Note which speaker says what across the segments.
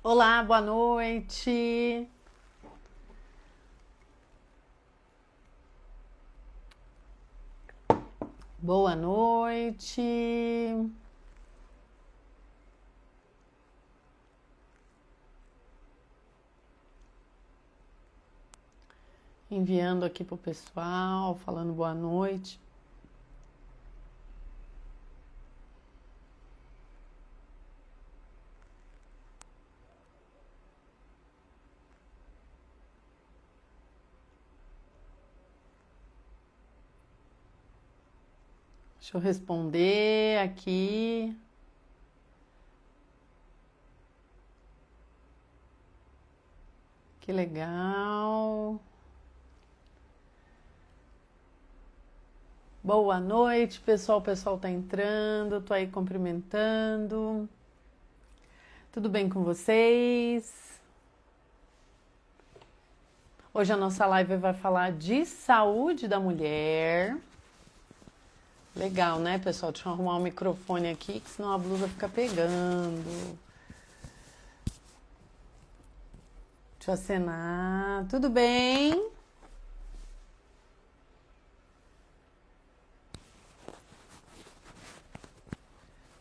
Speaker 1: Olá, boa noite. Boa noite. Enviando aqui pro pessoal, falando boa noite. Deixa eu responder aqui. Que legal. Boa noite, pessoal. O pessoal tá entrando, tô aí cumprimentando. Tudo bem com vocês? Hoje a nossa live vai falar de saúde da mulher. Legal, né, pessoal? Deixa eu arrumar o microfone aqui, que senão a blusa fica pegando. Deixa eu acenar. Tudo bem?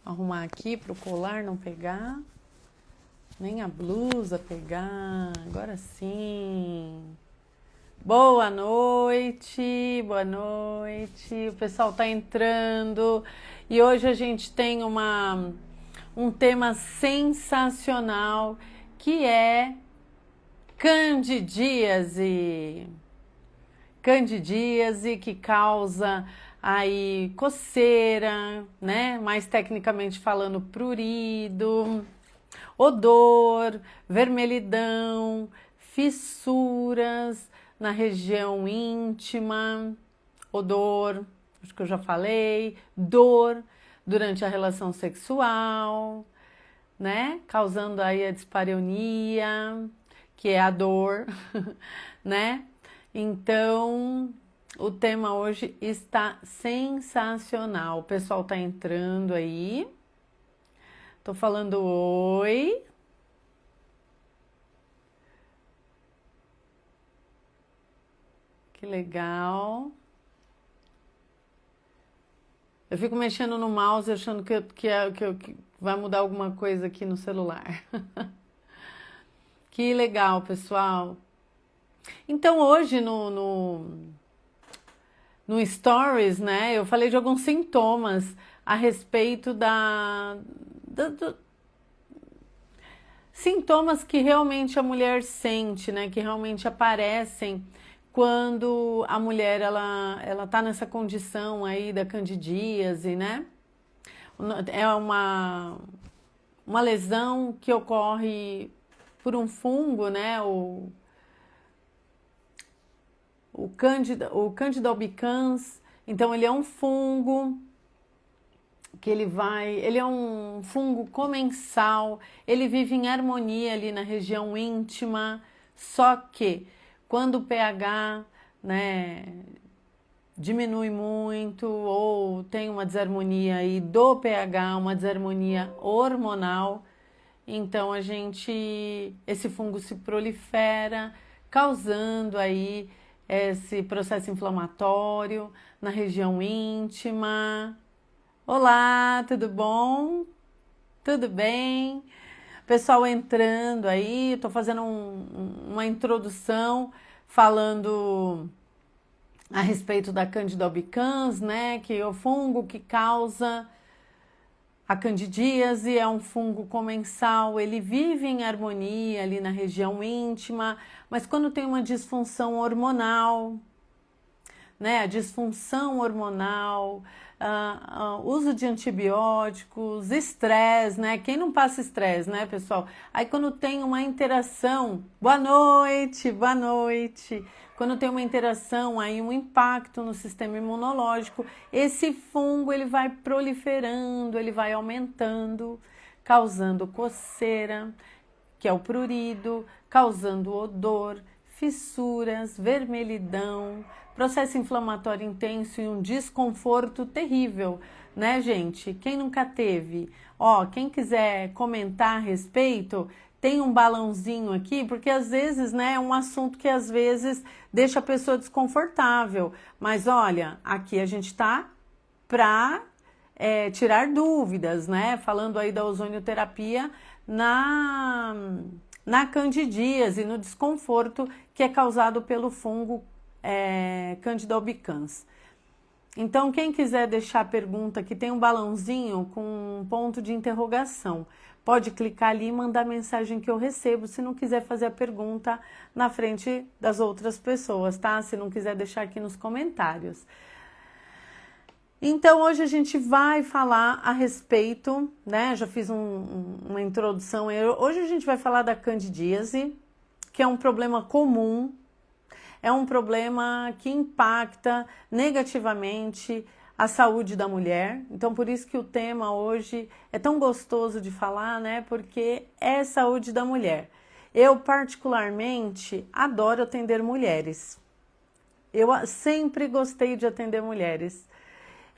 Speaker 1: Arrumar aqui pro colar não pegar. Nem a blusa pegar. Agora sim. Boa noite, boa noite. O pessoal tá entrando. E hoje a gente tem um tema sensacional que é candidíase. Candidíase que causa aí coceira, né? Mais tecnicamente falando, prurido, odor, vermelhidão, fissuras na região íntima, odor, acho que eu já falei, dor durante a relação sexual, né? Causando aí a dispareunia, que é a dor, né? Então, o tema hoje está sensacional. O pessoal tá entrando aí. Tô falando oi. Que legal. Eu fico mexendo no mouse achando que vai mudar alguma coisa aqui no celular. Que legal, pessoal. Então hoje no Stories, né, eu falei de alguns sintomas a respeito sintomas que realmente a mulher sente, né, que realmente aparecem quando a mulher ela tá nessa condição aí da candidíase, né? É uma lesão que ocorre por um fungo, né? O Candida albicans. Então ele é um fungo que ele é um fungo comensal, ele vive em harmonia ali na região íntima, só que quando o pH, né, diminui muito ou tem uma desarmonia aí do pH, uma desarmonia hormonal, então esse fungo se prolifera, causando aí esse processo inflamatório na região íntima. Olá, tudo bom? Tudo bem? Pessoal entrando aí, estou fazendo uma introdução falando a respeito da Candida albicans, né? Que é o fungo que causa a candidíase, é um fungo comensal, ele vive em harmonia ali na região íntima, mas quando tem uma disfunção hormonal, né? A disfunção hormonal, uso de antibióticos, estresse, né? Quem não passa estresse, né, pessoal? Aí quando tem uma interação, boa noite, boa noite. Quando tem uma interação, aí um impacto no sistema imunológico, esse fungo ele vai proliferando, ele vai aumentando, causando coceira, que é o prurido, causando odor, fissuras, vermelhidão, processo inflamatório intenso e um desconforto terrível, né, gente? Quem nunca teve? Ó, quem quiser comentar a respeito, tem um balãozinho aqui, porque às vezes, né, é um assunto que às vezes deixa a pessoa desconfortável. Mas olha, aqui a gente tá para tirar dúvidas, né? Falando aí da ozonioterapia na candidíase, no desconforto que é causado pelo fungo Candida albicans. Então, quem quiser deixar a pergunta, que tem um balãozinho com um ponto de interrogação, pode clicar ali e mandar a mensagem que eu recebo, se não quiser fazer a pergunta na frente das outras pessoas, tá? Se não quiser deixar aqui nos comentários. Então, hoje a gente vai falar a respeito, né? Já fiz uma introdução. Hoje a gente vai falar da candidíase, que é um problema comum, é um problema que impacta negativamente a saúde da mulher. Então, por isso que o tema hoje é tão gostoso de falar, né? Porque é saúde da mulher. Eu, particularmente, adoro atender mulheres. Eu sempre gostei de atender mulheres.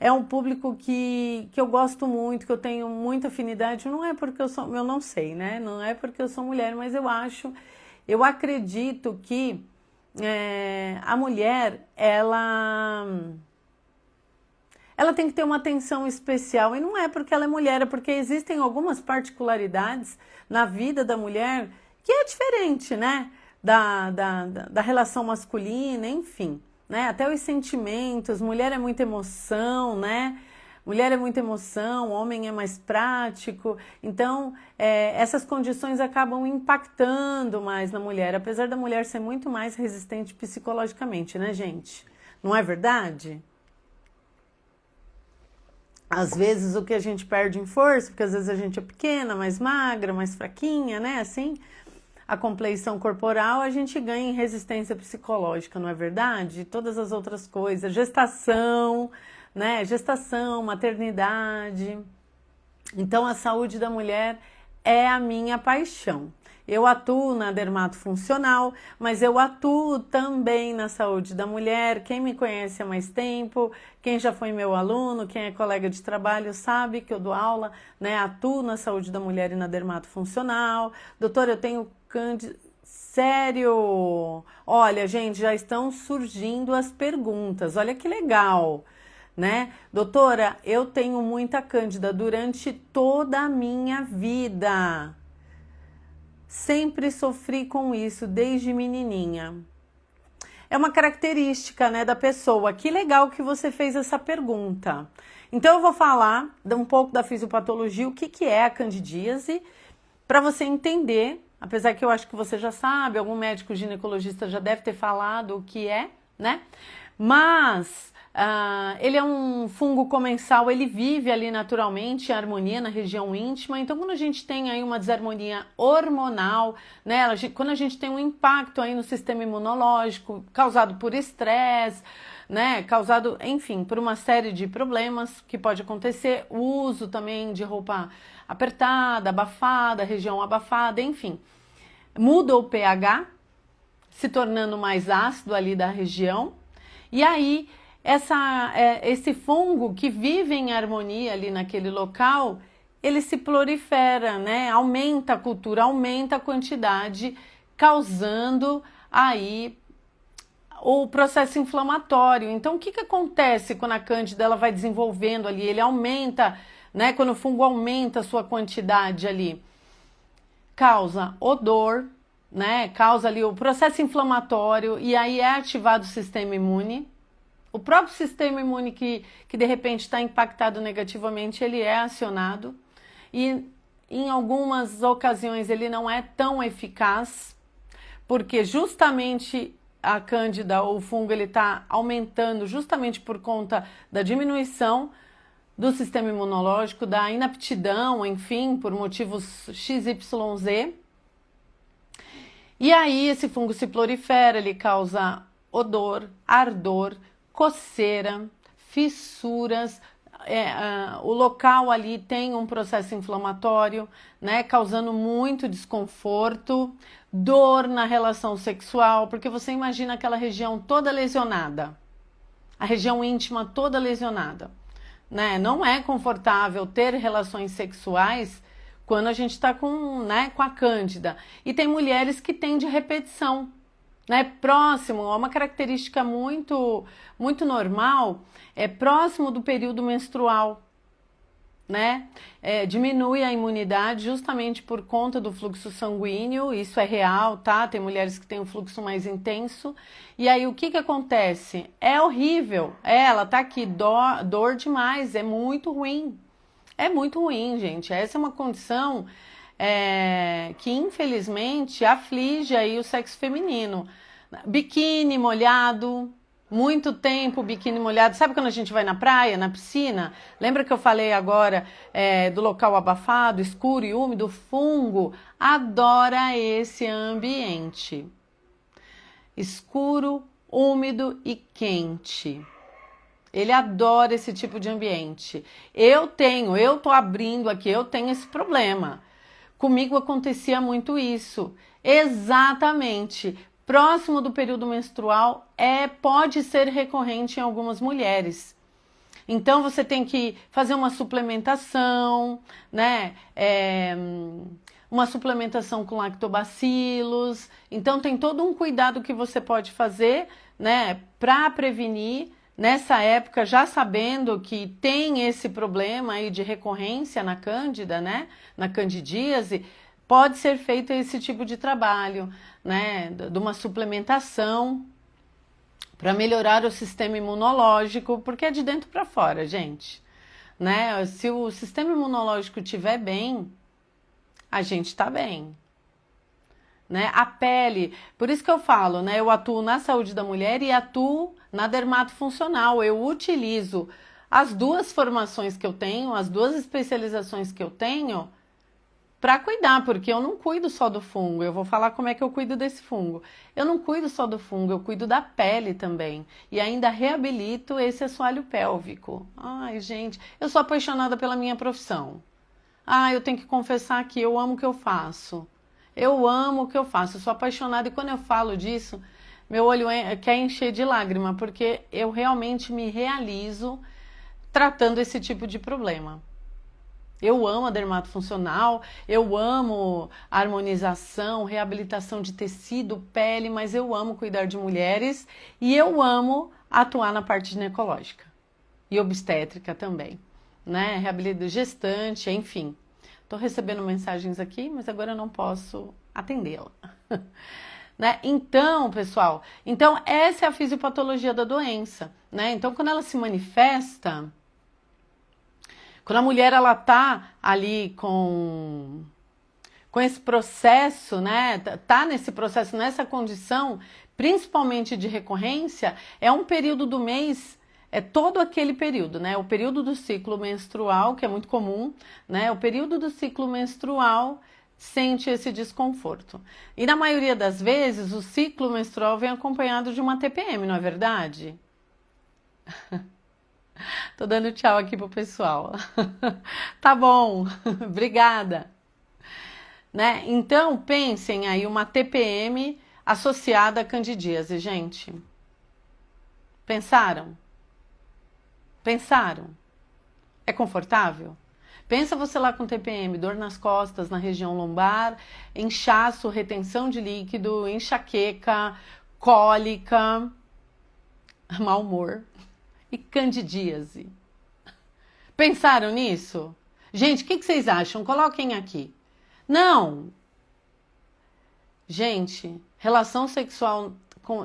Speaker 1: É um público que eu gosto muito, que eu tenho muita afinidade. Não é porque eu não sei, né? Não é porque eu sou mulher, mas eu acredito que a mulher, ela tem que ter uma atenção especial. E não é porque ela é mulher, é porque existem algumas particularidades na vida da mulher que é diferente, né? Da relação masculina, enfim. Né? Até os sentimentos, mulher é muita emoção, né? Mulher é muita emoção, homem é mais prático. Então, essas condições acabam impactando mais na mulher, apesar da mulher ser muito mais resistente psicologicamente, né, gente? Não é verdade? Às vezes o que a gente perde em força, porque às vezes a gente é pequena, mais magra, mais fraquinha, né? Assim, a compleição corporal, a gente ganha em resistência psicológica, não é verdade? E todas as outras coisas, gestação, né? Gestação, maternidade. Então, a saúde da mulher é a minha paixão. Eu atuo na dermatofuncional, mas eu atuo também na saúde da mulher. Quem me conhece há mais tempo, quem já foi meu aluno, quem é colega de trabalho, sabe que eu dou aula, né? Atuo na saúde da mulher e na dermatofuncional. Doutora, eu tenho Candida... Sério? Olha, gente, já estão surgindo as perguntas. Olha que legal, né? Doutora, eu tenho muita cândida durante toda a minha vida. Sempre sofri com isso desde menininha. É uma característica, né, da pessoa. Que legal que você fez essa pergunta. Então eu vou falar um pouco da fisiopatologia, o que é a candidíase, para você entender, apesar que eu acho que você já sabe, algum médico ginecologista já deve ter falado o que é, né? Mas ele é um fungo comensal, ele vive ali naturalmente em harmonia na região íntima. Então, quando a gente tem aí uma desarmonia hormonal, né, quando a gente tem um impacto aí no sistema imunológico causado por estresse, né, causado, enfim, por uma série de problemas que pode acontecer, o uso também de roupa apertada, abafada, região abafada, enfim, muda o pH, se tornando mais ácido ali da região, e aí esse fungo que vive em harmonia ali naquele local, ele se prolifera, né? Aumenta a cultura, aumenta a quantidade, causando aí o processo inflamatório. Então, o que acontece quando a cândida ela vai desenvolvendo ali? Ele aumenta, né? Quando o fungo aumenta a sua quantidade ali, causa odor, né? Causa ali o processo inflamatório e aí é ativado o sistema imune. O próprio sistema imune que de repente está impactado negativamente, ele é acionado e em algumas ocasiões ele não é tão eficaz, porque justamente a cândida ou o fungo ele está aumentando justamente por conta da diminuição do sistema imunológico, da inaptidão, enfim, por motivos XYZ. E aí esse fungo se prolifera, ele causa odor, ardor, coceira, fissuras, o local ali tem um processo inflamatório, né, causando muito desconforto, dor na relação sexual, porque você imagina aquela região toda lesionada, a região íntima toda lesionada, né? Não é confortável ter relações sexuais quando a gente está com a Cândida. E tem mulheres que têm de repetição, né? Próximo, é uma característica muito, muito normal, é próximo do período menstrual, né? Diminui a imunidade justamente por conta do fluxo sanguíneo, isso é real, tá? Tem mulheres que têm um fluxo mais intenso, e aí o que que acontece? É horrível, ela tá aqui, dor demais, é muito ruim. É muito ruim, gente. Essa é uma condição que infelizmente aflige aí o sexo feminino. Biquíni molhado, muito tempo biquíni molhado. Sabe quando a gente vai na praia, na piscina? Lembra que eu falei agora do local abafado, escuro e úmido? O fungo adora esse ambiente. Escuro, úmido e quente. Ele adora esse tipo de ambiente. Eu tô abrindo aqui, eu tenho esse problema. Comigo acontecia muito isso. Exatamente. Próximo do período menstrual pode ser recorrente em algumas mulheres. Então você tem que fazer uma suplementação, né? Uma suplementação com lactobacilos. Então tem todo um cuidado que você pode fazer, né, para prevenir. Nessa época, já sabendo que tem esse problema aí de recorrência na Cândida, né, na candidíase, pode ser feito esse tipo de trabalho, né, de uma suplementação para melhorar o sistema imunológico, porque é de dentro para fora, gente, né? Se o sistema imunológico estiver bem, a gente está bem. Né? A pele, por isso que eu falo, né? Eu atuo na saúde da mulher e atuo na dermatofuncional. Eu utilizo as duas formações que eu tenho, as duas especializações que eu tenho para cuidar, porque eu não cuido só do fungo. Eu vou falar como é que eu cuido desse fungo. Eu não cuido só do fungo, eu cuido da pele também. E ainda reabilito esse assoalho pélvico. Ai, gente, eu sou apaixonada pela minha profissão. Eu tenho que confessar que eu amo o que eu faço. Eu amo o que eu faço, eu sou apaixonada e quando eu falo disso, meu olho quer encher de lágrima, porque eu realmente me realizo tratando esse tipo de problema. Eu amo a dermatofuncional, eu amo a harmonização, reabilitação de tecido, pele, mas eu amo cuidar de mulheres e eu amo atuar na parte ginecológica e obstétrica também, né? Reabilitação gestante, enfim. Estou recebendo mensagens aqui, mas agora eu não posso atendê-la. Né? Então, pessoal, essa é a fisiopatologia da doença. Né? Então, quando ela se manifesta, quando a mulher ela tá ali com esse processo, né? Tá nesse processo, nessa condição, principalmente de recorrência, é um período do mês. É todo aquele período, né? O período do ciclo menstrual, que é muito comum, né? O período do ciclo menstrual sente esse desconforto. E na maioria das vezes, o ciclo menstrual vem acompanhado de uma TPM, não é verdade? Tô dando tchau aqui pro pessoal. Tá bom, obrigada. Né? Então, pensem aí uma TPM associada à candidíase, gente. Pensaram? Pensaram? É confortável? Pensa você lá com TPM, dor nas costas, na região lombar, inchaço, retenção de líquido, enxaqueca, cólica, mau humor e candidíase. Pensaram nisso? Gente, o que vocês acham? Coloquem aqui. Não! Gente, relação sexual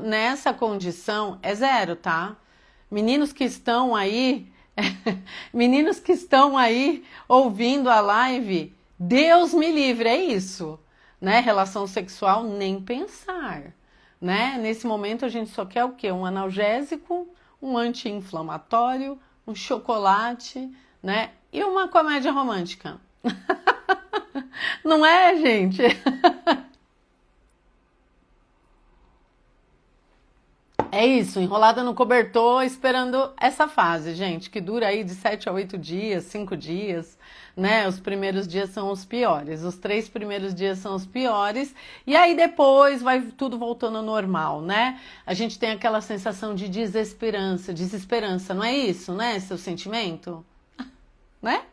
Speaker 1: nessa condição é zero, tá? Meninos que estão aí, ouvindo a live, Deus me livre, é isso, né? Relação sexual, nem pensar, né? Nesse momento a gente só quer o quê? Um analgésico, um anti-inflamatório, um chocolate, né? E uma comédia romântica. Não é, gente? É isso, enrolada no cobertor, esperando essa fase, gente, que dura aí de 7 a 8 dias, 5 dias, né? Os primeiros dias são os piores, os 3 primeiros dias são os piores, e aí depois vai tudo voltando ao normal, né? A gente tem aquela sensação de desesperança, não é isso, né? Seu sentimento, né?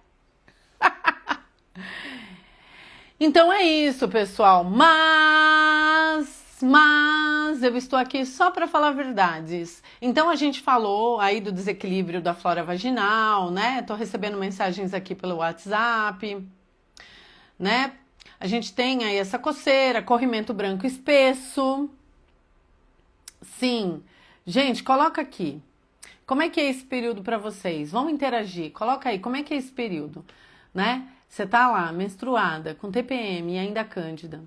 Speaker 1: Então é isso, pessoal. Mas eu estou aqui só para falar verdades. Então a gente falou aí do desequilíbrio da flora vaginal, né? Tô recebendo mensagens aqui pelo WhatsApp, né? A gente tem aí essa coceira, corrimento branco espesso. Sim. Gente, coloca aqui. Como é que é esse período para vocês? Vamos interagir. Coloca aí, como é que é esse período, né? Você tá lá, menstruada, com TPM e ainda cândida.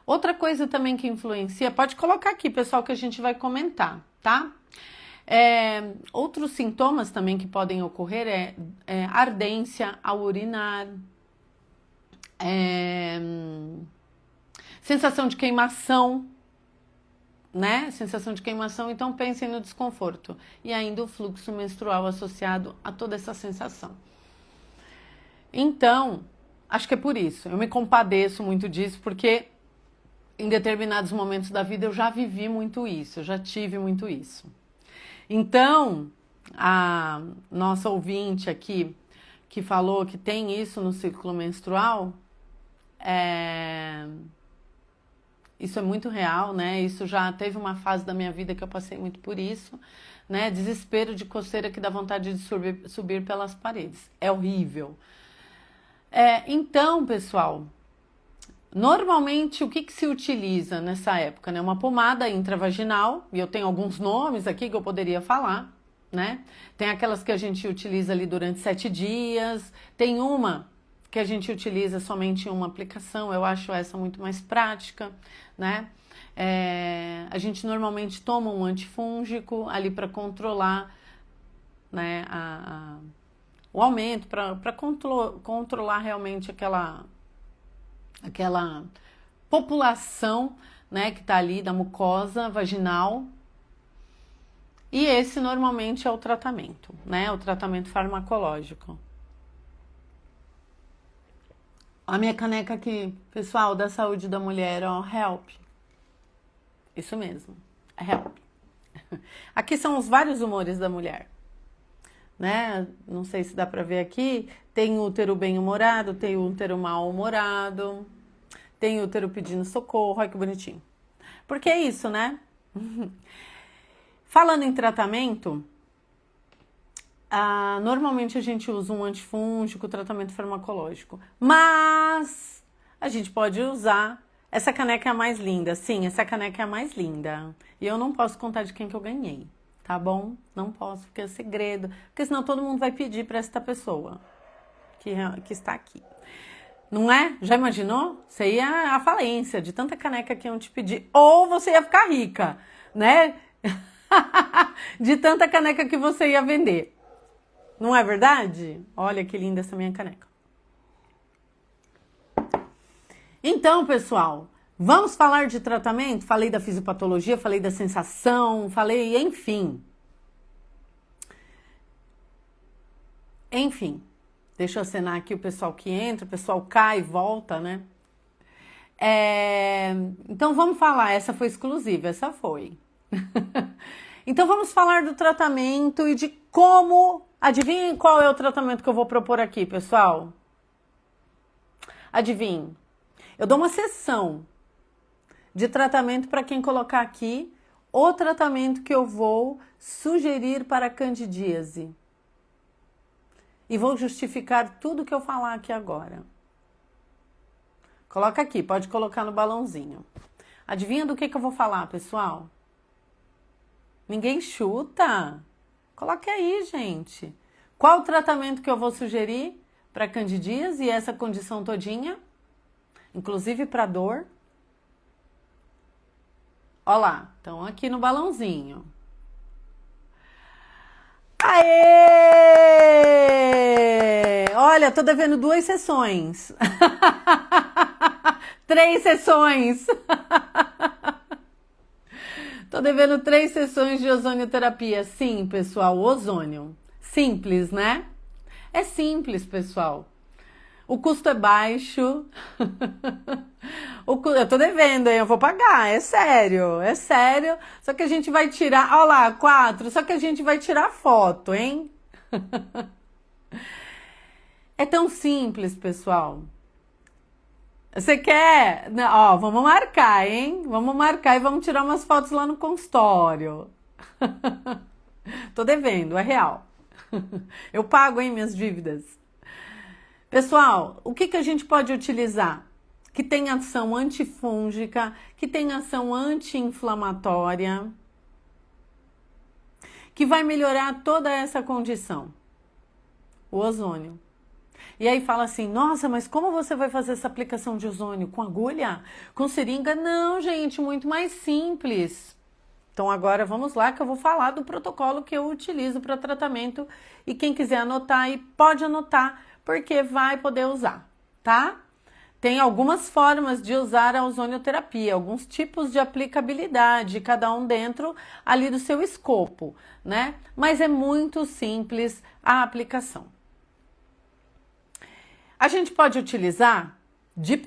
Speaker 1: Outra coisa também que influencia, pode colocar aqui, pessoal, que a gente vai comentar, tá? Outros sintomas também que podem ocorrer é ardência ao urinar, sensação de queimação, né? Sensação de queimação, então pensem no desconforto. E ainda o fluxo menstrual associado a toda essa sensação. Então, acho que é por isso. Eu me compadeço muito disso, porque em determinados momentos da vida eu já vivi muito isso, eu já tive muito isso. Então, a nossa ouvinte aqui, que falou que tem isso no ciclo menstrual, isso é muito real, né? Isso já teve uma fase da minha vida que eu passei muito por isso, né? Desespero de coceira que dá vontade de subir pelas paredes. É horrível. Então, pessoal, normalmente o que se utiliza nessa época, né? Uma pomada intravaginal, e eu tenho alguns nomes aqui que eu poderia falar, né? Tem aquelas que a gente utiliza ali durante 7 dias, tem uma que a gente utiliza somente em uma aplicação, eu acho essa muito mais prática, né? A gente normalmente toma um antifúngico ali para controlar, né, o aumento, para controlar realmente aquela população, né, que está ali da mucosa vaginal. E esse normalmente é o tratamento, né? O tratamento farmacológico. A minha caneca aqui, pessoal, da saúde da mulher, ó, help. Isso mesmo, help. Aqui são os vários humores da mulher, né? Não sei se dá pra ver aqui. Tem útero bem-humorado, tem útero mal-humorado, tem útero pedindo socorro, olha que bonitinho. Porque é isso, né? Falando em tratamento, normalmente a gente usa um antifúngico, tratamento farmacológico, mas a gente pode usar. Essa caneca é a mais linda, sim, essa caneca é a mais linda. E eu não posso contar de quem que eu ganhei, tá bom? Não posso, porque é segredo, porque senão todo mundo vai pedir para esta pessoa que está aqui. Não é? Já imaginou? Você ia à falência de tanta caneca que iam te pedir, ou você ia ficar rica, né? De tanta caneca que você ia vender. Não é verdade? Olha que linda essa minha caneca. Então, pessoal, vamos falar de tratamento? Falei da fisiopatologia, falei da sensação, falei, enfim. Enfim, deixa eu acenar aqui o pessoal que entra, o pessoal cai e volta, né? Então vamos falar, essa foi exclusiva, essa foi. Então vamos falar do tratamento e de como... Adivinhem qual é o tratamento que eu vou propor aqui, pessoal? Adivinhem. Eu dou uma sessão de tratamento para quem colocar aqui o tratamento que eu vou sugerir para a candidíase. E vou justificar tudo que eu falar aqui agora. Coloca aqui, pode colocar no balãozinho. Adivinha do que eu vou falar, pessoal? Ninguém chuta? Coloque aí, gente. Qual o tratamento que eu vou sugerir para candidíase e essa condição todinha? Inclusive para dor. Ó lá, estão aqui no balãozinho. Aê! Olha, tô devendo 2 sessões. 3 sessões. Tô devendo 3 sessões de ozonioterapia. Sim, pessoal, ozônio. Simples, né? É simples, pessoal. O custo é baixo. Eu tô devendo, hein? Eu vou pagar, é sério, é sério. Só que a gente vai tirar, ó lá, 4, só que a gente vai tirar foto, hein? É tão simples, pessoal. Você quer? Ó, vamos marcar, hein? Vamos marcar e vamos tirar umas fotos lá no consultório. Tô devendo, é real. Eu pago, hein, minhas dívidas. Pessoal, o que a gente pode utilizar? Que tem ação antifúngica, que tem ação anti-inflamatória, que vai melhorar toda essa condição. O ozônio. E aí fala assim, nossa, mas como você vai fazer essa aplicação de ozônio? Com agulha? Com seringa? Não, gente, muito mais simples. Então agora vamos lá que eu vou falar do protocolo que eu utilizo para tratamento e quem quiser anotar aí pode anotar, porque vai poder usar, tá? Tem algumas formas de usar a ozonioterapia, alguns tipos de aplicabilidade, cada um dentro ali do seu escopo, né? Mas é muito simples a aplicação. A gente pode utilizar de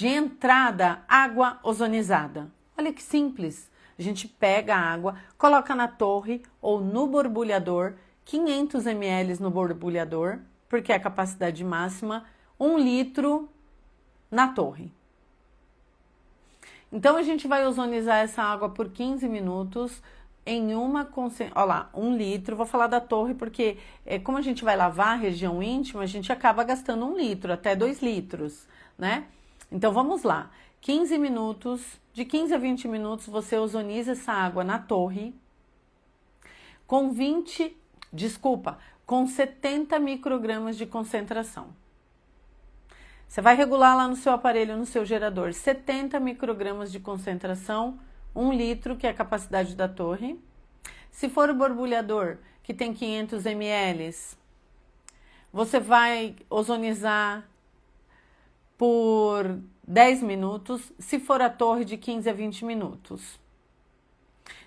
Speaker 1: entrada, água ozonizada. Olha que simples. A gente pega a água, coloca na torre ou no borbulhador, 500 ml no borbulhador, porque é a capacidade máxima, 1 litro na torre. Então a gente vai ozonizar essa água por 15 minutos em uma concentração. Olha lá, 1 litro. Vou falar da torre porque, como a gente vai lavar a região íntima, a gente acaba gastando 1 litro, até 2 litros, né? Então vamos lá. 15 minutos, de 15 a 20 minutos, você ozoniza essa água na torre com com 70 microgramas de concentração. Você vai regular lá no seu aparelho, no seu gerador, 70 microgramas de concentração, 1 litro, que é a capacidade da torre. Se for o borbulhador, que tem 500 ml, você vai ozonizar por 10 minutos, se for a torre, de 15 a 20 minutos.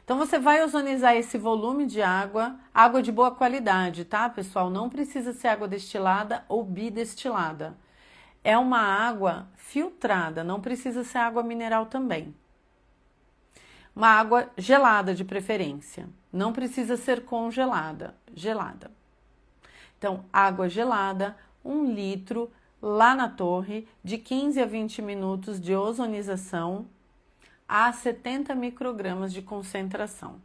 Speaker 1: Então, você vai ozonizar esse volume de água, água de boa qualidade, tá, pessoal? Não precisa ser água destilada ou bidestilada. É uma água filtrada, não precisa ser água mineral também. Uma água gelada de preferência, não precisa ser congelada, gelada. Então, água gelada, 1 litro, lá na torre, de 15 a 20 minutos de ozonização a 70 microgramas de concentração.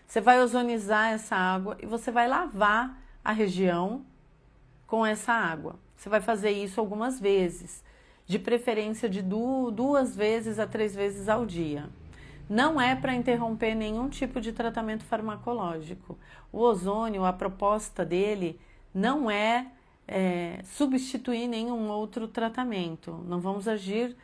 Speaker 1: Você vai ozonizar essa água e você vai lavar a região com essa água. Você vai fazer isso algumas vezes, de preferência de 2 vezes a 3 vezes ao dia. Não é para interromper nenhum tipo de tratamento farmacológico. O ozônio, a proposta dele não é substituir nenhum outro tratamento. Não vamos agir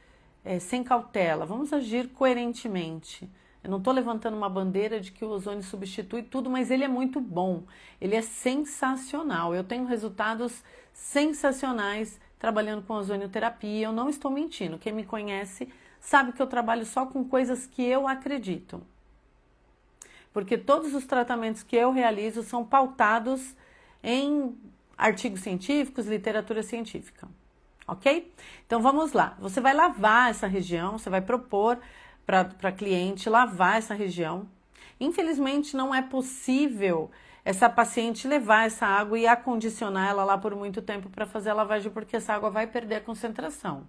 Speaker 1: sem cautela, vamos agir coerentemente. Eu não estou levantando uma bandeira de que o ozônio substitui tudo, mas ele é muito bom, ele é sensacional. Eu tenho resultados sensacionais trabalhando com ozonioterapia, eu não estou mentindo. Quem me conhece sabe que eu trabalho só com coisas que eu acredito. Porque todos os tratamentos que eu realizo são pautados em artigos científicos, literatura científica. Ok? Então vamos lá. Você vai lavar essa região, você vai propor para cliente lavar essa região. Infelizmente não é possível essa paciente levar essa água e acondicionar ela lá por muito tempo para fazer a lavagem, porque essa água vai perder a concentração.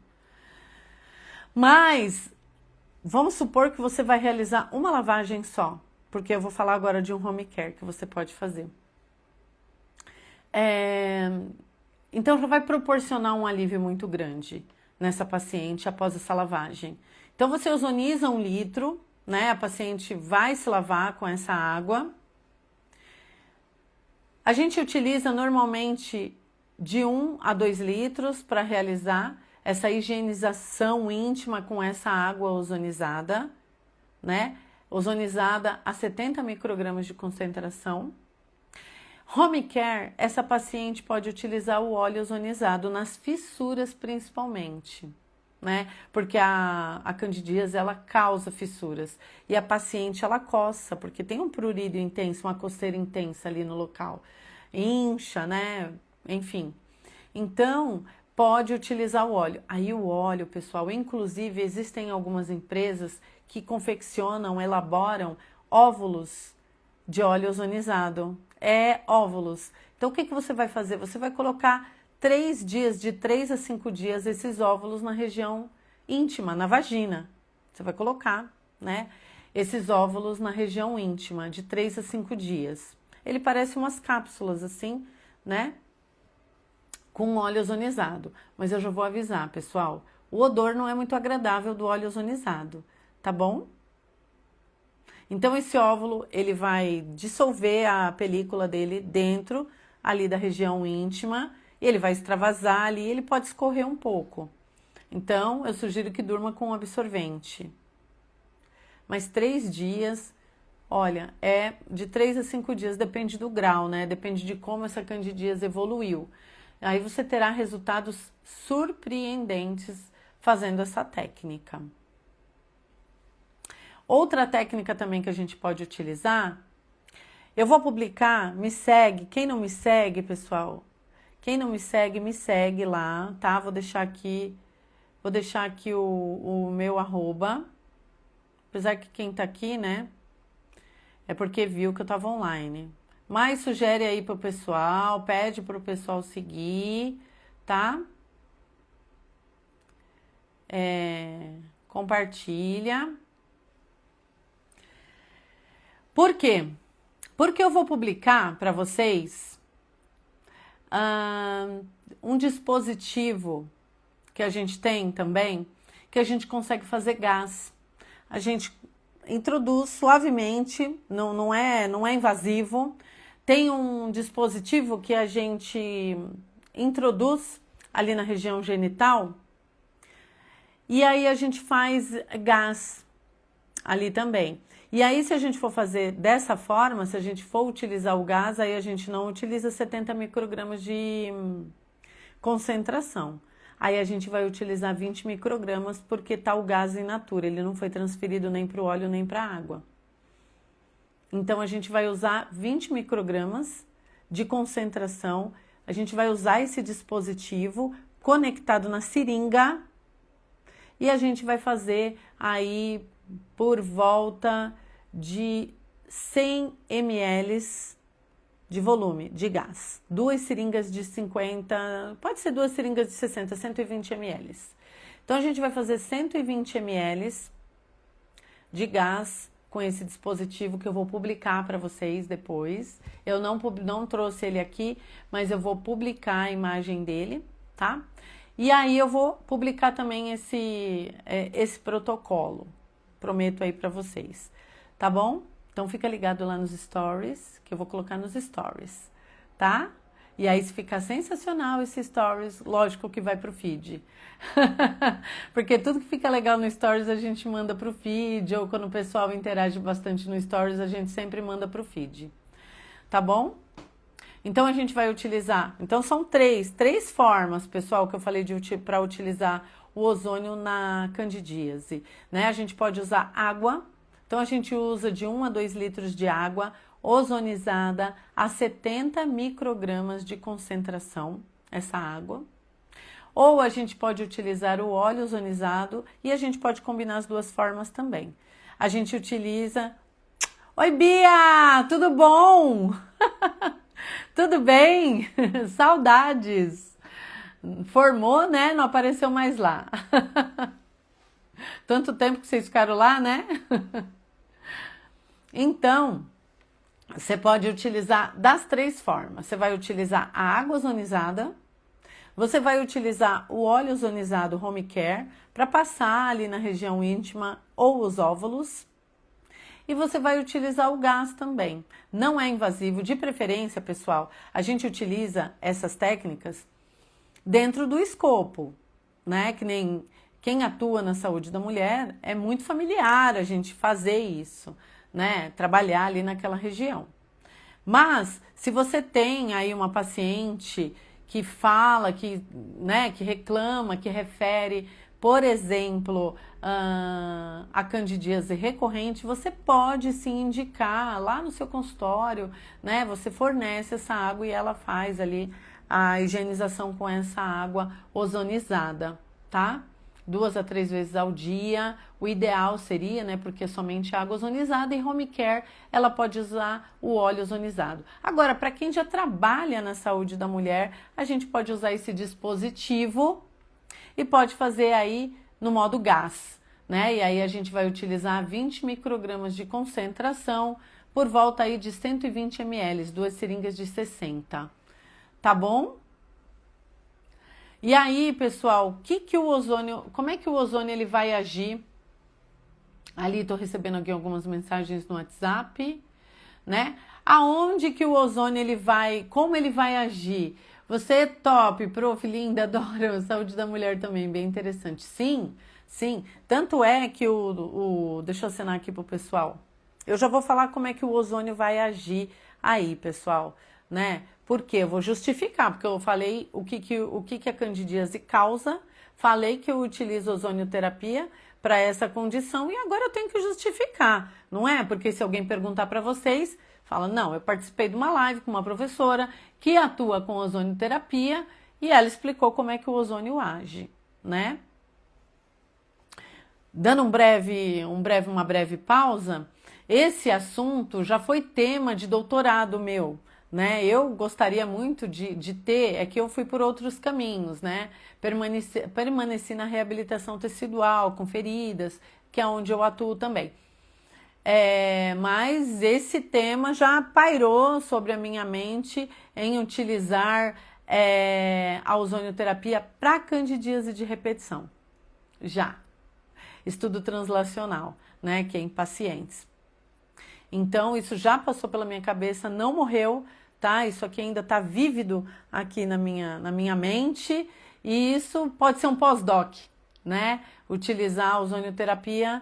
Speaker 1: Mas vamos supor que você vai realizar uma lavagem só, porque eu vou falar agora de um home care que você pode fazer. Então já vai proporcionar um alívio muito grande nessa paciente após essa lavagem. Então você ozoniza 1 litro, né? A paciente vai se lavar com essa água. A gente utiliza normalmente de 1 a 2 litros para realizar essa higienização íntima com essa água ozonizada, né? Ozonizada a 70 microgramas de concentração. Home care, essa paciente pode utilizar o óleo ozonizado nas fissuras principalmente, né? Porque a candidíase, ela causa fissuras e a paciente, ela coça, porque tem um prurido intenso, uma coceira intensa ali no local. Incha, né? Enfim. Então, pode utilizar o óleo. Aí o óleo, pessoal, inclusive existem algumas empresas que confeccionam, elaboram óvulos de óleo ozonizado. Óvulos. Então, o que você vai fazer? Você vai colocar 3 dias, de 3 a 5 dias, esses óvulos na região íntima, na vagina. Você vai colocar, né? Esses óvulos na região íntima, de 3 a 5 dias. Ele parece umas cápsulas assim, né? Com óleo ozonizado. Mas eu já vou avisar, pessoal. O odor não é muito agradável do óleo ozonizado, tá bom? Então esse óvulo, ele vai dissolver a película dele dentro ali da região íntima, e ele vai extravasar ali, ele pode escorrer um pouco. Então, eu sugiro que durma com um absorvente. Mas 3 dias, olha, é de 3 a 5 dias, depende do grau, né? Depende de como essa candidíase evoluiu. Aí você terá resultados surpreendentes fazendo essa técnica. Outra técnica também que a gente pode utilizar, eu vou publicar, me segue, quem não me segue, pessoal, quem não me segue lá, tá? Vou deixar aqui o meu arroba, apesar que quem tá aqui, né, é porque viu que eu tava online. Mas sugere aí pro pessoal, pede pro pessoal seguir, tá? Compartilha. Por quê? Porque eu vou publicar para vocês um dispositivo que a gente tem também, que a gente consegue fazer gás. A gente introduz suavemente, não é invasivo. Tem um dispositivo que a gente introduz ali na região genital e aí a gente faz gás ali também. E aí, se a gente for fazer dessa forma, se a gente for utilizar o gás, aí a gente não utiliza 70 microgramas de concentração. Aí a gente vai utilizar 20 microgramas porque tá o gás in natura, ele não foi transferido nem para o óleo nem para a água. Então a gente vai usar 20 microgramas de concentração, a gente vai usar esse dispositivo conectado na seringa e a gente vai fazer aí por volta de 100 ml de volume de gás. 2 seringas de 50, pode ser 2 seringas de 60, 120 ml. Então a gente vai fazer 120 ml de gás com esse dispositivo que eu vou publicar para vocês depois. Eu não trouxe ele aqui, mas eu vou publicar a imagem dele, tá? E aí eu vou publicar também esse protocolo. Prometo aí para vocês, tá bom? Então fica ligado lá nos stories, que eu vou colocar nos stories, tá? E aí se ficar sensacional esse stories, lógico que vai pro feed. Porque tudo que fica legal no stories a gente manda pro feed, ou quando o pessoal interage bastante no stories, a gente sempre manda pro feed. Tá bom? Então a gente vai utilizar, então são três formas, pessoal, que eu falei para utilizar o ozônio na candidíase, né? A gente pode usar água, então a gente usa de 1 a 2 litros de água ozonizada a 70 microgramas de concentração, essa água. Ou a gente pode utilizar o óleo ozonizado e a gente pode combinar as duas formas também. A gente utiliza... Oi, Bia! Tudo bom? Tudo bem? Saudades! Formou, né? Não apareceu mais lá. Tanto tempo que vocês ficaram lá, né? Então, você pode utilizar das 3 formas. Você vai utilizar a água ozonizada, você vai utilizar o óleo ozonizado Home Care para passar ali na região íntima ou os óvulos. E você vai utilizar o gás também. Não é invasivo, de preferência, pessoal, a gente utiliza essas técnicas dentro do escopo, né? Que nem quem atua na saúde da mulher é muito familiar a gente fazer isso, né? Trabalhar ali naquela região. Mas se você tem aí uma paciente que fala, que reclama, que refere, por exemplo, a candidíase recorrente, você pode sim indicar lá no seu consultório, né? Você fornece essa água e ela faz ali a higienização com essa água ozonizada, tá? 2 a 3 vezes ao dia. O ideal seria, né, porque é somente água ozonizada, e home care ela pode usar o óleo ozonizado. Agora, para quem já trabalha na saúde da mulher, a gente pode usar esse dispositivo e pode fazer aí no modo gás, né? E aí a gente vai utilizar 20 microgramas de concentração por volta aí de 120 ml, 2 seringas de 60, tá bom? E aí, pessoal, como é que o ozônio ele vai agir? Ali tô recebendo aqui algumas mensagens no WhatsApp, né? Aonde que o ozônio como ele vai agir? Você é top, prof, linda, adoro, saúde da mulher também, bem interessante. Sim, sim, tanto é que deixa eu acenar aqui pro pessoal. Eu já vou falar como é que o ozônio vai agir aí, pessoal, né? Porque eu vou justificar, porque eu falei o que a candidíase causa, falei que eu utilizo ozonioterapia para essa condição e agora eu tenho que justificar, não é? Porque se alguém perguntar para vocês, fala, não, eu participei de uma live com uma professora que atua com ozonioterapia e ela explicou como é que o ozônio age, né? Dando uma breve pausa, esse assunto já foi tema de doutorado meu, né? Eu gostaria muito de ter, é que eu fui por outros caminhos, né? Permaneci na reabilitação tecidual, com feridas, que é onde eu atuo também. Mas esse tema já pairou sobre a minha mente em utilizar a ozonioterapia para candidíase de repetição. Já. Estudo translacional, né? Que é em pacientes. Então, isso já passou pela minha cabeça, não morreu, tá? Isso aqui ainda tá vívido aqui na minha mente, e isso pode ser um pós-doc, né? Utilizar a ozonioterapia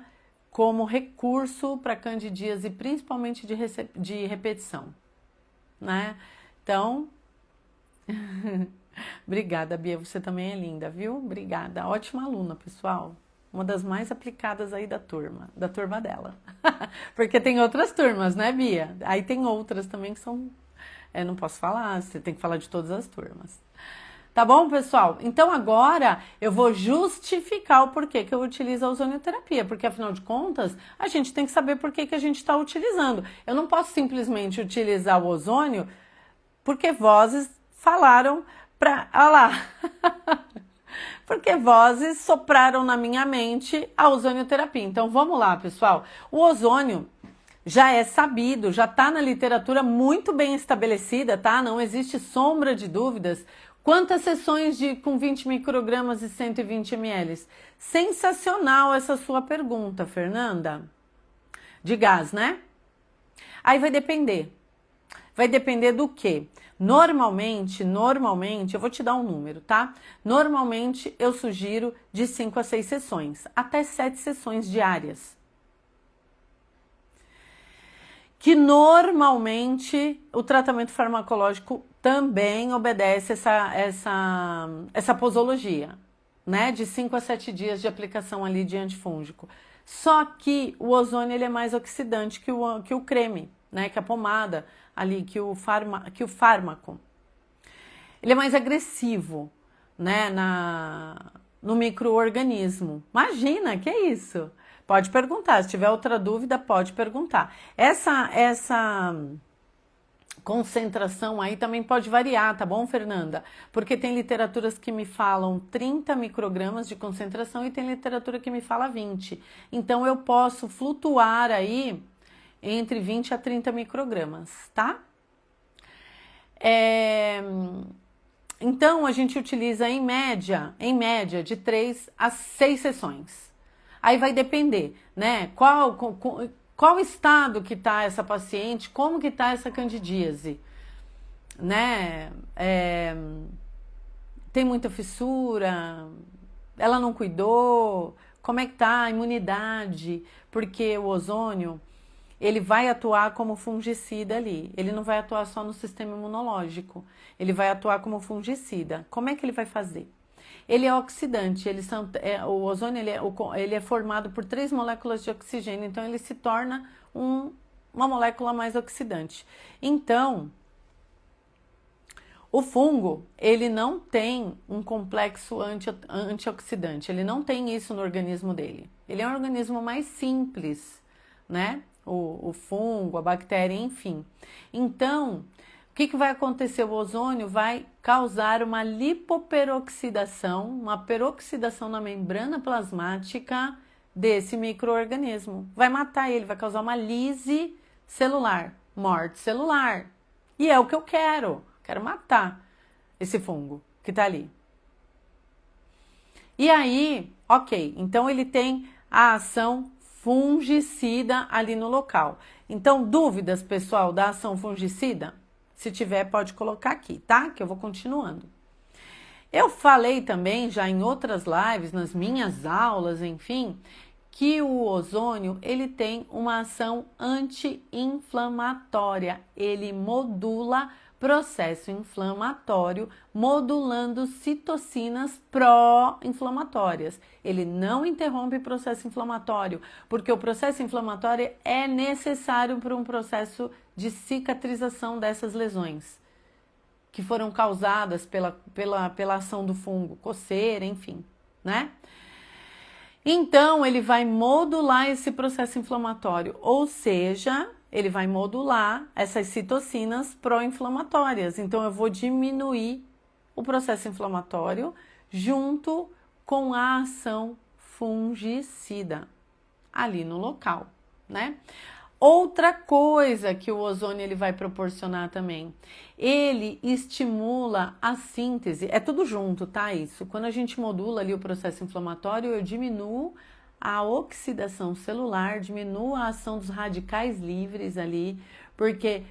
Speaker 1: como recurso para candidíase, principalmente de repetição, né? Então, obrigada, Bia, você também é linda, viu? Obrigada, ótima aluna, pessoal. Uma das mais aplicadas aí da turma dela. Porque tem outras turmas, né, Bia? Aí tem outras também que são... não posso falar, você tem que falar de todas as turmas. Tá bom, pessoal? Então agora eu vou justificar o porquê que eu utilizo a ozonioterapia, porque afinal de contas, a gente tem que saber por que a gente está utilizando. Eu não posso simplesmente utilizar o ozônio porque vozes falaram pra... Olha lá! Porque vozes sopraram na minha mente a ozonioterapia. Então vamos lá, pessoal. O ozônio já é sabido, já está na literatura muito bem estabelecida, tá? Não existe sombra de dúvidas. Quantas sessões com 20 microgramas e 120 ml? Sensacional essa sua pergunta, Fernanda. De gás, né? Aí vai depender. Vai depender do quê? Normalmente, eu vou te dar um número, tá? Normalmente eu sugiro de 5 a 6 sessões, até 7 sessões diárias. Que normalmente o tratamento farmacológico também obedece essa posologia, né? De 5 a 7 dias de aplicação ali de antifúngico. Só que o ozônio ele é mais oxidante que o creme, né? Que a pomada ali, que o fármaco. Ele é mais agressivo, né? No micro-organismo. Imagina, que é isso? Pode perguntar, se tiver outra dúvida, pode perguntar. Essa concentração aí também pode variar, tá bom, Fernanda? Porque tem literaturas que me falam 30 microgramas de concentração e tem literatura que me fala 20. Então, eu posso flutuar aí entre 20 a 30 microgramas, tá? Então, a gente utiliza em média, de 3 a 6 sessões. Aí vai depender, né? Qual estado que está essa paciente, como que está essa candidíase, né? Tem muita fissura, ela não cuidou, como é que tá a imunidade? Porque o ozônio, ele vai atuar como fungicida ali, ele não vai atuar só no sistema imunológico, ele vai atuar como fungicida. Como é que ele vai fazer? Ele é oxidante, o ozônio ele é formado por 3 moléculas de oxigênio, então ele se torna uma molécula mais oxidante. Então, O fungo, ele não tem um complexo antioxidante, ele não tem isso no organismo dele. Ele é um organismo mais simples, né? O fungo, a bactéria, enfim. Então, o que vai acontecer? O ozônio vai causar uma lipoperoxidação, uma peroxidação na membrana plasmática desse micro-organismo. Vai matar ele, vai causar uma lise celular, morte celular. E é o que eu quero. Quero matar esse fungo que tá ali. E aí, ok, então ele tem a ação fungicida ali no local. Então, dúvidas, pessoal, da ação fungicida? Se tiver, pode colocar aqui, tá? Que eu vou continuando. Eu falei também, já em outras lives, nas minhas aulas, enfim, que o ozônio, ele tem uma ação anti-inflamatória. Ele modula processo inflamatório, modulando citocinas pró-inflamatórias. Ele não interrompe o processo inflamatório, porque o processo inflamatório é necessário para um processo de cicatrização dessas lesões que foram causadas pela ação do fungo, coceira, enfim, né? Então, ele vai modular esse processo inflamatório, ou seja, ele vai modular essas citocinas pró-inflamatórias. Então, eu vou diminuir o processo inflamatório junto com a ação fungicida ali no local, né? Outra coisa que o ozônio ele vai proporcionar também, ele estimula a síntese, é tudo junto, tá? Isso, quando a gente modula ali o processo inflamatório, eu diminuo a oxidação celular, diminuo a ação dos radicais livres ali, porque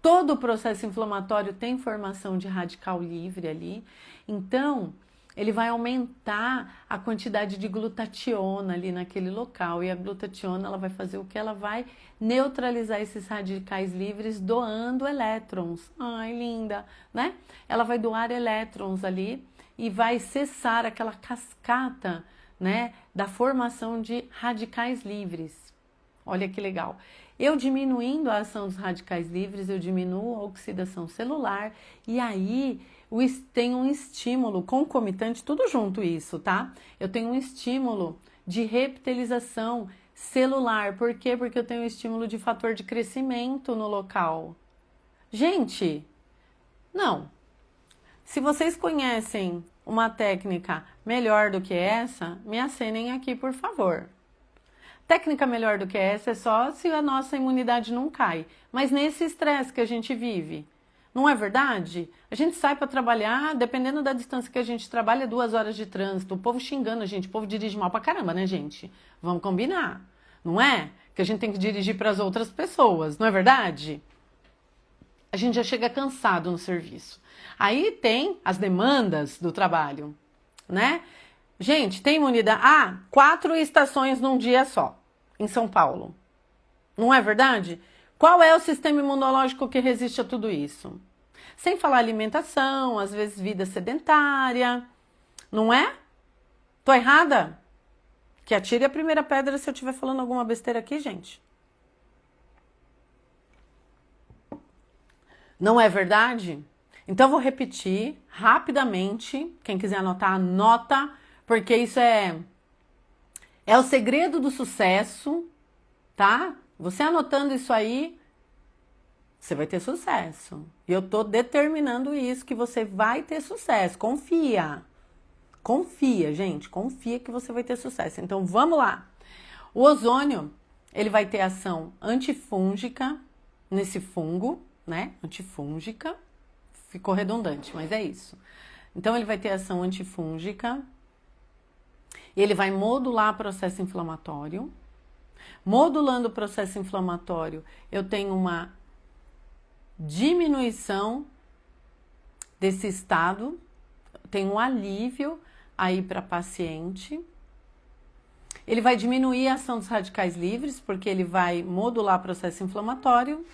Speaker 1: todo o processo inflamatório tem formação de radical livre ali, então ele vai aumentar a quantidade de glutationa ali naquele local. E a glutationa, ela vai fazer o que? Ela vai neutralizar esses radicais livres doando elétrons. Ai, linda, né? Ela vai doar elétrons ali e vai cessar aquela cascata, né, da formação de radicais livres. Olha que legal. Eu diminuindo a ação dos radicais livres, eu diminuo a oxidação celular e aí tem um estímulo concomitante, tudo junto isso, tá? Eu tenho um estímulo de reptilização celular. Por quê? Porque eu tenho um estímulo de fator de crescimento no local. Gente, não. Se vocês conhecem uma técnica melhor do que essa, me acenem aqui, por favor. Técnica melhor do que essa é só se a nossa imunidade não cai. Mas nesse estresse que a gente vive, não é verdade? A gente sai para trabalhar, dependendo da distância que a gente trabalha, 2 horas de trânsito, o povo xingando a gente, o povo dirige mal pra caramba, né, gente? Vamos combinar, não é? Que a gente tem que dirigir para as outras pessoas, não é verdade? A gente já chega cansado no serviço. Aí tem as demandas do trabalho, né? Gente, tem imunidade? 4 estações num dia só, em São Paulo. Não é verdade? Qual é o sistema imunológico que resiste a tudo isso? Sem falar alimentação, às vezes vida sedentária, não é? Tô errada? Que atire a primeira pedra se eu estiver falando alguma besteira aqui, gente. Não é verdade? Então, vou repetir rapidamente. Quem quiser anotar, anota, porque isso é o segredo do sucesso, tá? Você anotando isso aí, você vai ter sucesso. E eu tô determinando isso, que você vai ter sucesso. Confia. Confia, gente. Confia que você vai ter sucesso. Então, vamos lá. O ozônio, ele vai ter ação antifúngica nesse fungo, né? Antifúngica. Ficou redundante, mas é isso. Então, ele vai ter ação antifúngica. Ele vai modular o processo inflamatório. Modulando o processo inflamatório, eu tenho uma diminuição desse estado, tenho um alívio aí para paciente. Ele vai diminuir a ação dos radicais livres, porque ele vai modular o processo inflamatório.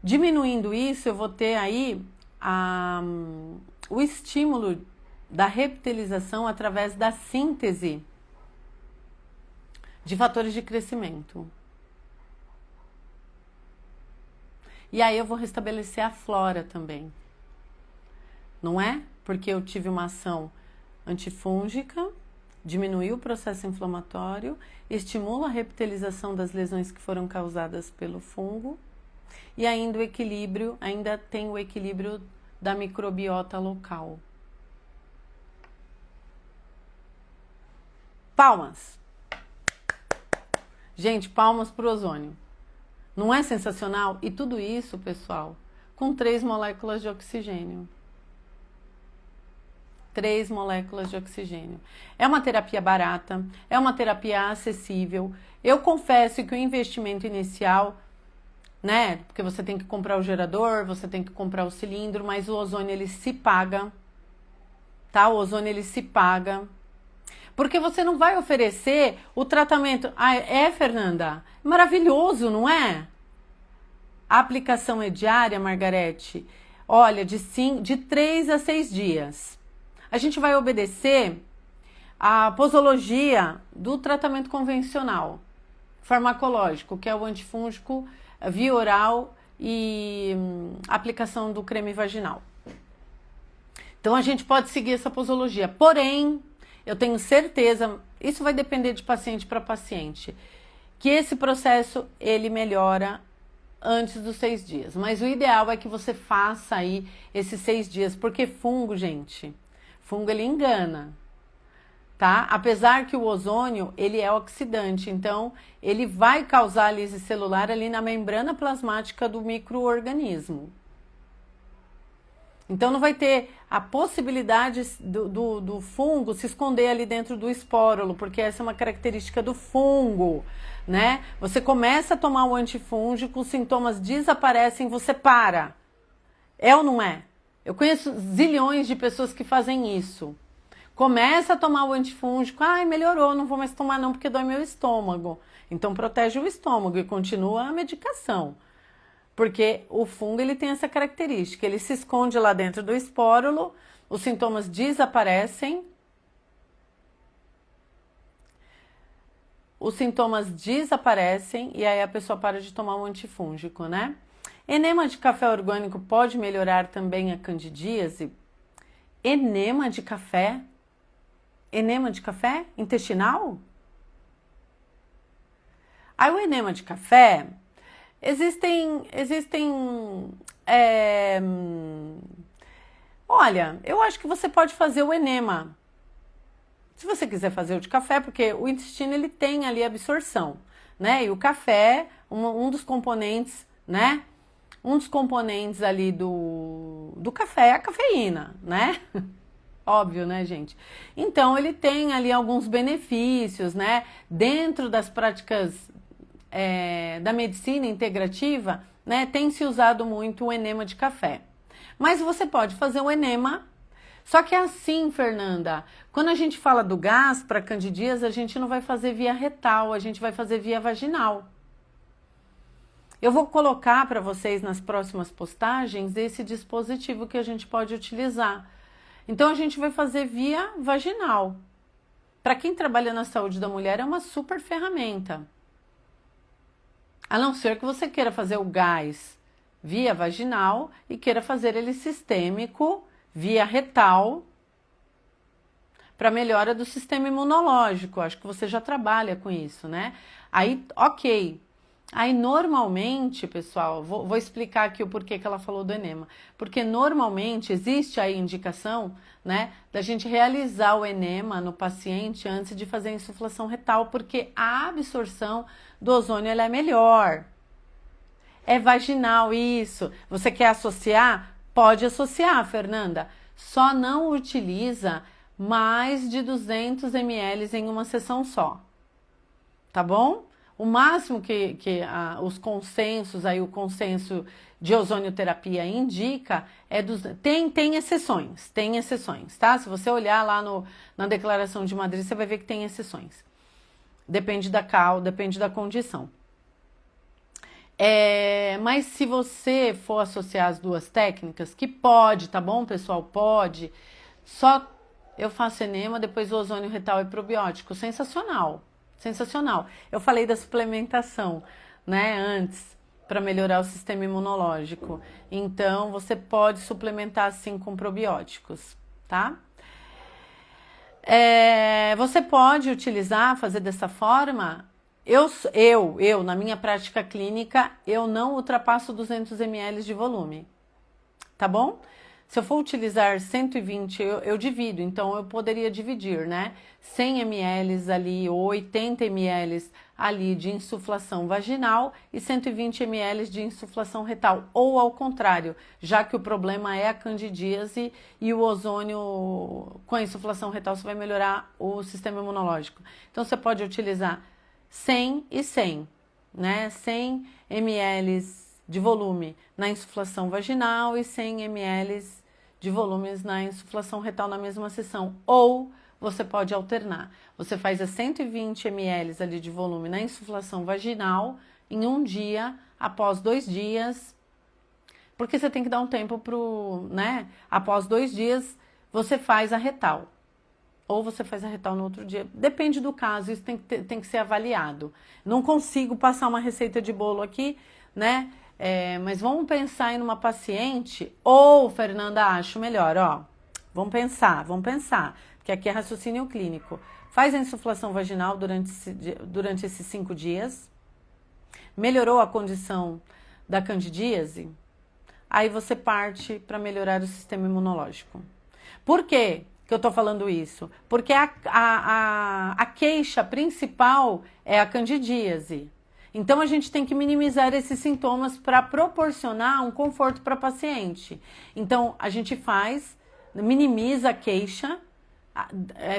Speaker 1: Diminuindo isso, eu vou ter aí o estímulo da reptilização através da síntese de fatores de crescimento. E aí eu vou restabelecer a flora também. Não é? Porque eu tive uma ação antifúngica, diminuiu o processo inflamatório, estimula a reptilização das lesões que foram causadas pelo fungo e ainda o equilíbrio, ainda tem o equilíbrio da microbiota local. Palmas! Gente, palmas pro ozônio. Não é sensacional? E tudo isso, pessoal, com 3 moléculas de oxigênio. 3 moléculas de oxigênio. É uma terapia barata, é uma terapia acessível. Eu confesso que o investimento inicial, né, porque você tem que comprar o gerador, você tem que comprar o cilindro, mas o ozônio ele se paga, tá? O ozônio ele se paga. Porque você não vai oferecer o tratamento. Ah, Fernanda? Maravilhoso, não é? A aplicação é diária, Margarete? Olha, de 3 a 6 dias. A gente vai obedecer a posologia do tratamento convencional, farmacológico, que é o antifúngico, via oral e aplicação do creme vaginal. Então a gente pode seguir essa posologia. Porém, eu tenho certeza, isso vai depender de paciente para paciente, que esse processo ele melhora antes dos 6 dias. Mas o ideal é que você faça aí esses 6 dias, porque fungo, gente, fungo ele engana, tá? Apesar que o ozônio ele é oxidante, então ele vai causar lise celular ali na membrana plasmática do micro-organismo. Então não vai ter a possibilidade do fungo se esconder ali dentro do espórulo, porque essa é uma característica do fungo, né? Você começa a tomar o antifúngico, os sintomas desaparecem, você para. É ou não é? Eu conheço zilhões de pessoas que fazem isso. Começa a tomar o antifúngico, ai, melhorou, não vou mais tomar não porque dói meu estômago. Então protege o estômago e continua a medicação. Porque o fungo ele tem essa característica, ele se esconde lá dentro do espórulo, os sintomas desaparecem. Os sintomas desaparecem e aí a pessoa para de tomar um antifúngico, né? Enema de café orgânico pode melhorar também a candidíase? Enema de café? Enema de café? Intestinal? Aí o enema de café... Olha, eu acho que você pode fazer o enema. Se você quiser fazer o de café, porque o intestino ele tem ali absorção, né? E o café, um dos componentes, né? Um dos componentes ali do café é a cafeína, né? Óbvio, né, gente? Então, ele tem ali alguns benefícios, né? Dentro das práticas da medicina integrativa, né, tem se usado muito o enema de café. Mas você pode fazer o enema, só que é assim, Fernanda, quando a gente fala do gás para candidíase, a gente não vai fazer via retal, a gente vai fazer via vaginal. Eu vou colocar para vocês nas próximas postagens esse dispositivo que a gente pode utilizar. Então a gente vai fazer via vaginal. Para quem trabalha na saúde da mulher é uma super ferramenta. A não ser que você queira fazer o gás via vaginal e queira fazer ele sistêmico via retal para melhora do sistema imunológico. Acho que você já trabalha com isso, né? Aí, ok. Aí, normalmente, pessoal, vou explicar aqui o porquê que ela falou do enema. Porque, normalmente, existe a indicação, né, da gente realizar o enema no paciente antes de fazer a insuflação retal, porque a absorção do ozônio ela é melhor. É vaginal isso. Você quer associar? Pode associar, Fernanda. Só não utiliza mais de 200 ml em uma sessão só. Tá bom? O máximo que os consensos, aí o consenso de ozonioterapia indica é tem exceções, tá? Se você olhar lá na Declaração de Madrid, você vai ver que tem exceções. Depende da depende da condição. Mas se você for associar as duas técnicas, que pode, tá bom, pessoal? Pode. Só eu faço enema, depois o ozônio retal e probiótico. Sensacional. Sensacional. Eu falei da suplementação, né, antes. para melhorar o sistema imunológico. Então, você pode suplementar sim com probióticos, tá? Você pode utilizar, fazer dessa forma. Eu, na minha prática clínica, eu não ultrapasso 200 ml de volume, tá bom? Se eu for utilizar 120, eu divido, então eu poderia dividir, né? 100 ml ali, ou 80 ml ali de insuflação vaginal e 120 ml de insuflação retal, ou ao contrário, já que o problema é a candidíase e o ozônio com a insuflação retal você vai melhorar o sistema imunológico. Então você pode utilizar 100 e 100, né? 100 ml de volume na insuflação vaginal e 100 ml de volumes na insuflação retal na mesma sessão. Ou você pode alternar. Você faz a 120 ml ali de volume na insuflação vaginal em um dia, após 2 dias, porque você tem que dar um tempo pro, né? Após 2 dias, você faz a retal. Ou você faz a retal no outro dia. Depende do caso, isso tem que ser avaliado. Não consigo passar uma receita de bolo aqui, né? Mas vamos pensar em uma paciente, ou, Fernanda, acho melhor, ó. Vamos pensar, porque aqui é raciocínio clínico. Faz a insuflação vaginal durante esses 5 dias, melhorou a condição da candidíase, aí você parte para melhorar o sistema imunológico. Por quê que eu tô falando isso? Porque a queixa principal é a candidíase. Então, a gente tem que minimizar esses sintomas para proporcionar um conforto para a paciente. Então, a gente minimiza a queixa,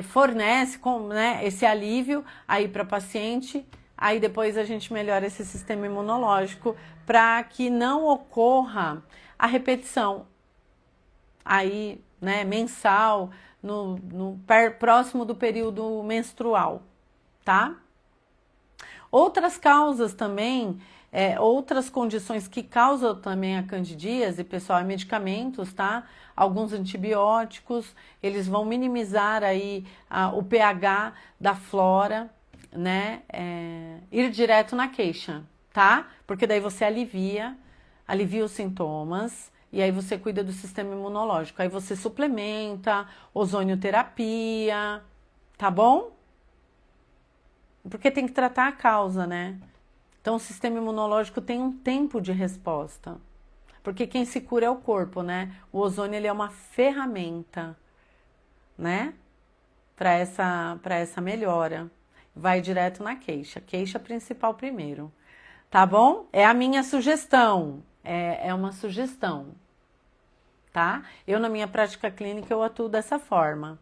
Speaker 1: fornece né, esse alívio aí para a paciente, aí depois a gente melhora esse sistema imunológico para que não ocorra a repetição aí, né, mensal, próximo do período menstrual, tá? Outras causas também, outras condições que causam também a candidíase, pessoal, é medicamentos, tá? Alguns antibióticos, eles vão minimizar aí o pH da flora, né? Ir direto na queixa, tá? Porque daí você alivia os sintomas e aí você cuida do sistema imunológico. Aí você suplementa, ozonioterapia, tá bom? Porque tem que tratar a causa, né? Então, o sistema imunológico tem um tempo de resposta. Porque quem se cura é o corpo, né? O ozônio, ele é uma ferramenta, né? Para essa melhora. Vai direto na queixa. Queixa principal primeiro. Tá bom? É a minha sugestão. É uma sugestão. Tá? Eu, na minha prática clínica, eu atuo dessa forma.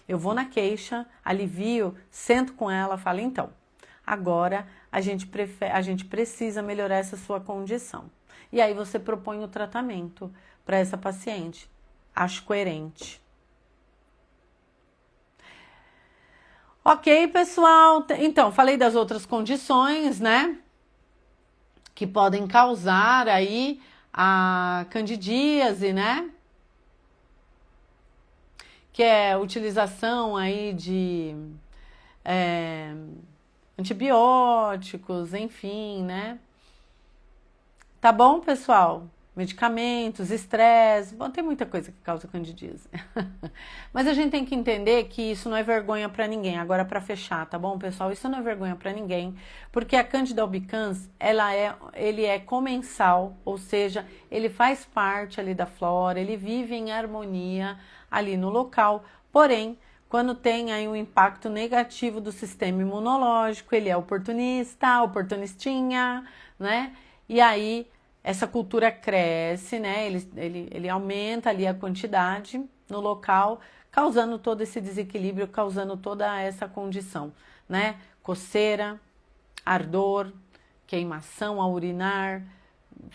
Speaker 1: Eu vou na queixa, alivio, sento com ela, falo, então, agora a gente precisa melhorar essa sua condição. E aí você propõe o tratamento para essa paciente. Acho coerente. Ok, pessoal? Então, falei das outras condições, né? Que podem causar aí a candidíase, né? Que é a utilização aí de antibióticos, enfim, né? Tá bom, pessoal? Medicamentos, estresse, bom, tem muita coisa que causa candidíase. Mas a gente tem que entender que isso não é vergonha para ninguém. Agora, para fechar, tá bom, pessoal? Isso não é vergonha para ninguém, porque a Candida albicans, ele é comensal, ou seja, ele faz parte ali da flora, ele vive em harmonia ali no local, porém, quando tem aí um impacto negativo do sistema imunológico, ele é oportunistinha, né? E aí, essa cultura cresce, né? Ele aumenta ali a quantidade no local, causando todo esse desequilíbrio, causando toda essa condição, né? Coceira, ardor, queimação ao urinar,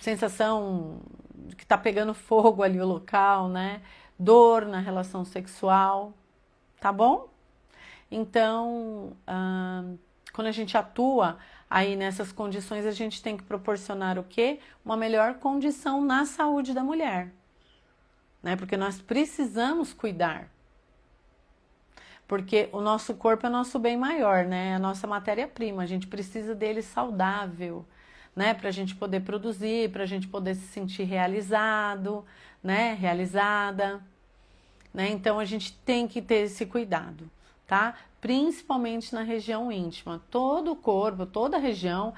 Speaker 1: sensação de que tá pegando fogo ali o local, né? Dor na relação sexual, tá bom? Então, quando a gente atua aí nessas condições, a gente tem que proporcionar o quê? Uma melhor condição na saúde da mulher, né? Porque nós precisamos cuidar. Porque o nosso corpo é nosso bem maior, né? É a nossa matéria-prima, a gente precisa dele saudável, né? Para a gente poder produzir, para a gente poder se sentir realizado, né? Realizada, né? Então a gente tem que ter esse cuidado, tá? Principalmente na região íntima. Todo o corpo, toda a região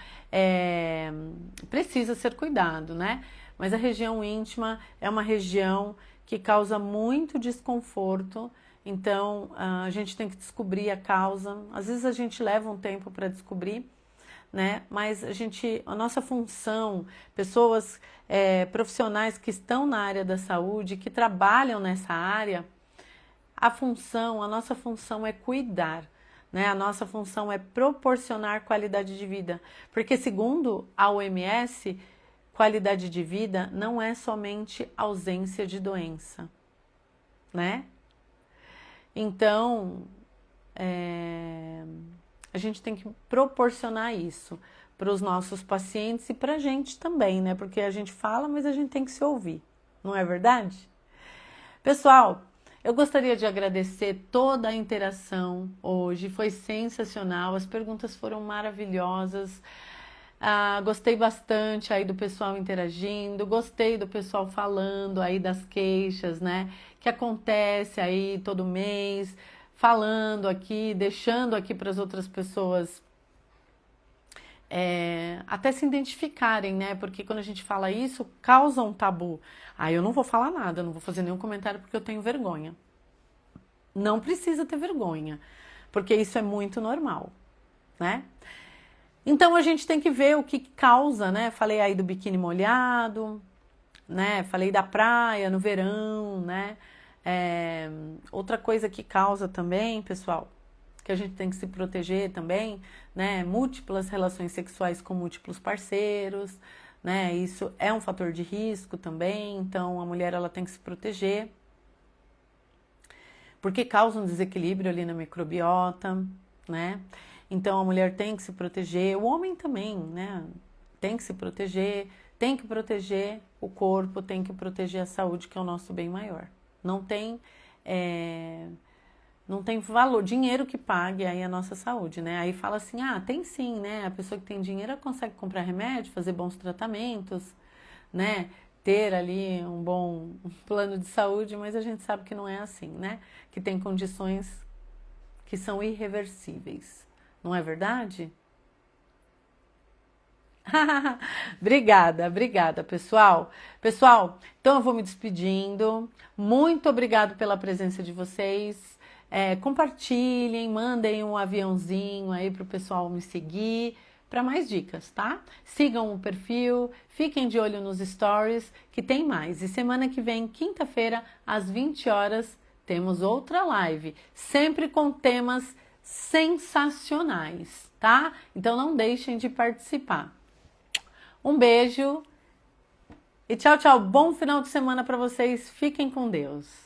Speaker 1: precisa ser cuidado, né? Mas a região íntima é uma região que causa muito desconforto, então a gente tem que descobrir a causa. Às vezes a gente leva um tempo para descobrir, né? Mas a nossa função, pessoas profissionais que estão na área da saúde, que trabalham nessa área, a nossa função é cuidar, né? A nossa função é proporcionar qualidade de vida, porque segundo a OMS, qualidade de vida não é somente ausência de doença, né? Então, a gente tem que proporcionar isso para os nossos pacientes e para a gente também, né? Porque a gente fala, mas a gente tem que se ouvir, não é verdade? Pessoal, eu gostaria de agradecer toda a interação hoje, foi sensacional, as perguntas foram maravilhosas. Gostei bastante aí do pessoal interagindo, gostei do pessoal falando aí das queixas, né? Que acontece aí todo mês, falando aqui, deixando aqui para as outras pessoas até se identificarem, né? Porque quando a gente fala isso, causa um tabu. Eu não vou falar nada, não vou fazer nenhum comentário porque eu tenho vergonha. Não precisa ter vergonha, porque isso é muito normal, né? Então a gente tem que ver o que causa, né? Falei aí do biquíni molhado, né? Falei da praia no verão, né? Outra coisa que causa também, pessoal, que a gente tem que se proteger também, né? Múltiplas relações sexuais com múltiplos parceiros, né? Isso é um fator de risco também, então a mulher ela tem que se proteger, porque causa um desequilíbrio ali na microbiota, né? Então a mulher tem que se proteger, o homem também, né? Tem que se proteger, tem que proteger o corpo, tem que proteger a saúde, que é o nosso bem maior. Não tem valor, dinheiro que pague aí a nossa saúde, né? Aí fala assim, tem sim, né? A pessoa que tem dinheiro consegue comprar remédio, fazer bons tratamentos, né? Ter ali um bom plano de saúde, mas a gente sabe que não é assim, né? Que tem condições que são irreversíveis. Não é verdade? Obrigada, pessoal. Pessoal, então eu vou me despedindo. Muito obrigado pela presença de vocês. Compartilhem, mandem um aviãozinho aí pro pessoal me seguir para mais dicas, tá? Sigam o perfil, fiquem de olho nos stories, que tem mais. E semana que vem, quinta-feira, às 20 horas, temos outra live, sempre com temas sensacionais, tá? Então não deixem de participar. Um beijo e tchau, tchau. Bom final de semana para vocês. Fiquem com Deus.